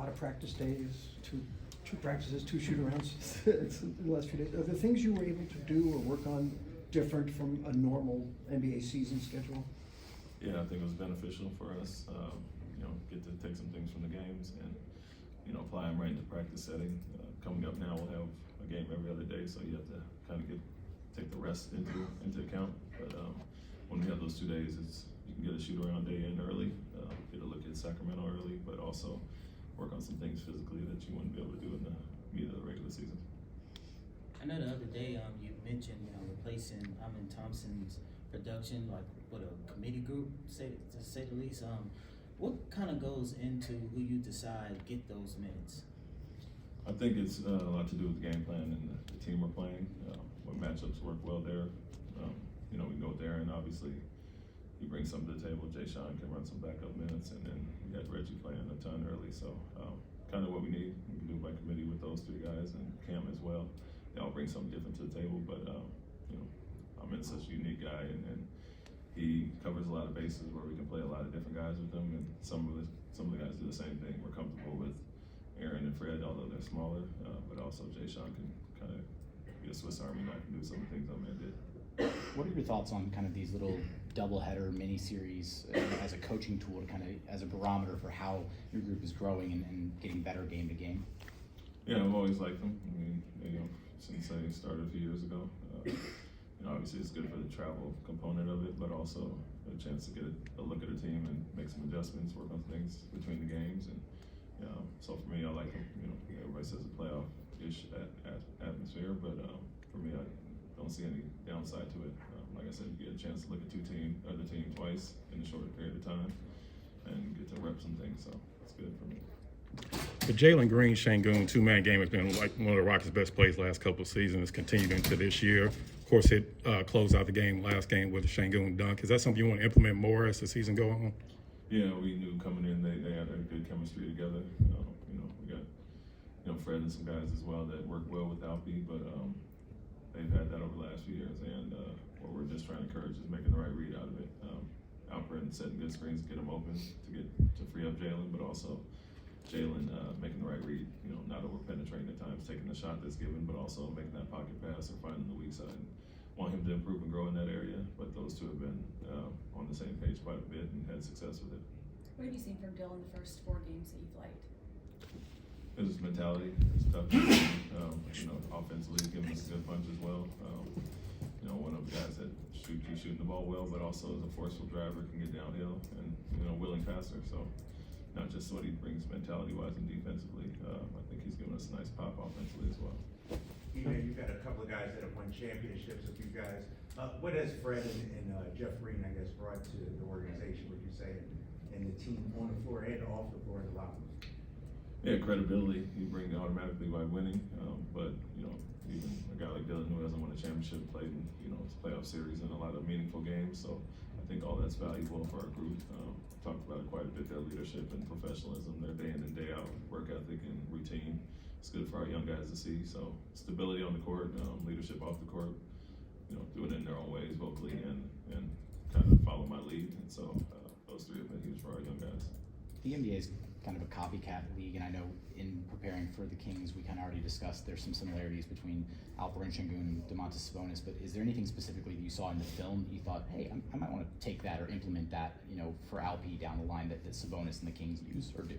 lot of practice days, two practices, two shoot-arounds in the last few days. Are there things you were able to do or work on different from a normal NBA season schedule? Yeah, I think it was beneficial for us. Get to take some things from the games and apply them right into practice setting. Coming up now, we'll have a game every other day, so you have to kind of take the rest into account. But when we have those 2 days, you can get a shoot around day in early, get a look at Sacramento early, but also work on some things physically that you wouldn't be able to do in the meat of the regular season. I know the other day you mentioned replacing Amin Thompson's production like with a committee group, to say the least. What kind of goes into who you decide get those minutes? I think it's a lot to do with the game plan and the team we're playing. What matchups work well there. We go there, and obviously he brings something to the table. Jay Sean can run some backup minutes, and then we had Reggie playing a ton early. So kind of what we need. We can do by committee with those three guys and Cam as well. They all bring something different to the table, but I'm such a unique guy, and he covers a lot of bases where we can play a lot of different guys with him, and some of the guys do the same thing. We're comfortable with Aaron and Fred, although they're smaller, but also Jay Sean can kind of be a Swiss Army knife and do some of the things that man did. What are your thoughts on kind of these little doubleheader mini-series as a coaching tool to kind of as a barometer for how your group is growing and getting better game to game? Yeah, I've always liked them. I mean, since I started a few years ago. Obviously it's good for the travel component of it, but also a chance to get a look at a team and make some adjustments, work on things between the games. And so for me, I like them. Everybody says a playoff-ish atmosphere, but for me, I don't see any downside to it. Like I said, you get a chance to look at the team twice in a short period of time and get to rep some things, so it's good for me. The Jalen Green Şengün two-man game has been like one of the Rockets' best plays last couple of seasons. It's continued into this year. Of course, it closed out the last game with a Şengün dunk. Is that something you want to implement more as the season goes on? Yeah, we knew coming in they had a good chemistry together. We got Fred and some guys as well that work well with Alpi, but they've had that over the last few years, and what we're just trying to encourage is making the right read out of it. Alfred and setting good screens to get them open to free up Jalen, but also Jalen making the right read, not over penetrating at times, taking the shot that's given, but also making that pocket pass or finding the weak side. Want him to improve and grow in that area, but those two have been on the same page quite a bit and had success with it. What have you seen from Dylan the first 4 games that you've liked? His mentality, his toughness, offensively he's giving us a good punch as well. One of the guys that keeps shooting the ball well, but also is a forceful driver, can get downhill, and willing passer. So not just what he brings mentality-wise and defensively. I think he's given us a nice pop offensively as well. You've got a couple of guys that have won championships with you guys. What has Fred and Jeff Green, I guess, brought to the organization, would you say, and the team on the floor and off the floor in the locker room? Yeah, credibility you bring automatically by winning, but even a guy like Dylan who hasn't won a championship played in it's playoff series and a lot of meaningful games. So I think all that's valuable for our group. Talked about it quite a bit, their leadership and professionalism, their day in and day out work ethic and routine. It's good for our young guys to see. So stability on the court, leadership off the court, doing it in their own ways, vocally and kind of follow my lead. And so those three have been huge for our young guys. The NBA is kind of a copycat league, and I know in preparing for the Kings, we kind of already discussed there's some similarities between Alperen Şengün and Domantas Sabonis, but is there anything specifically that you saw in the film that you thought, hey, I might want to take that or implement that, for Alpi down the line that Sabonis and the Kings use or do?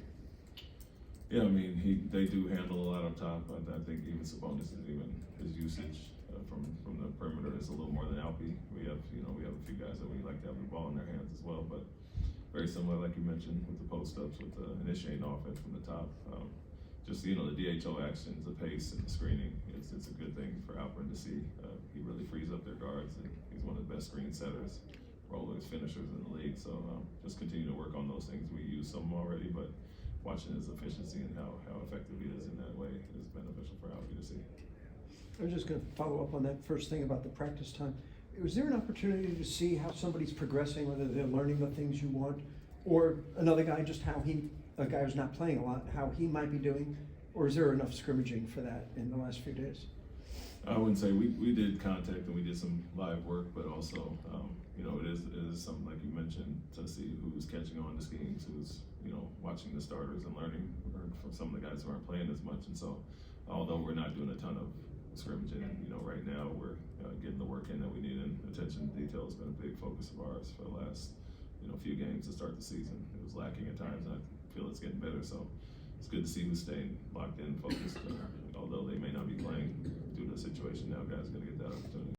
Yeah, I mean, they do handle a lot up top. I think even Sabonis his usage from the perimeter is a little more than Alpi. We have a few guys that we like to have the ball in their hands as well, but very similar, like you mentioned, with the post-ups, with the initiating offense from the top. Just the DHO actions, the pace, and the screening. It's a good thing for Alperen to see. He really frees up their guards, and he's one of the best screen setters, rollers, finishers in the league. So just continue to work on those things. We use some already, but watching his efficiency and how effective he is in that way is beneficial for Alpi to see. I was just going to follow up on that first thing about the practice time. Was there an opportunity to see how somebody's progressing, whether they're learning the things you want, or another guy, just a guy who's not playing a lot, how he might be doing? Or is there enough scrimmaging for that in the last few days? I wouldn't say we did contact and we did some live work, but also, it is something like you mentioned to see who's catching on to schemes, who's, watching the starters and learning from some of the guys who aren't playing as much. And so, although we're not doing a ton of scrimmaging, right now we're getting the work in that we need, and attention to detail has been a big focus of ours for the last few games to start the season. It was lacking at times, and I feel it's getting better. So it's good to see who's staying locked in, focused. Although they may not be playing due to the situation now, guys are going to get that opportunity.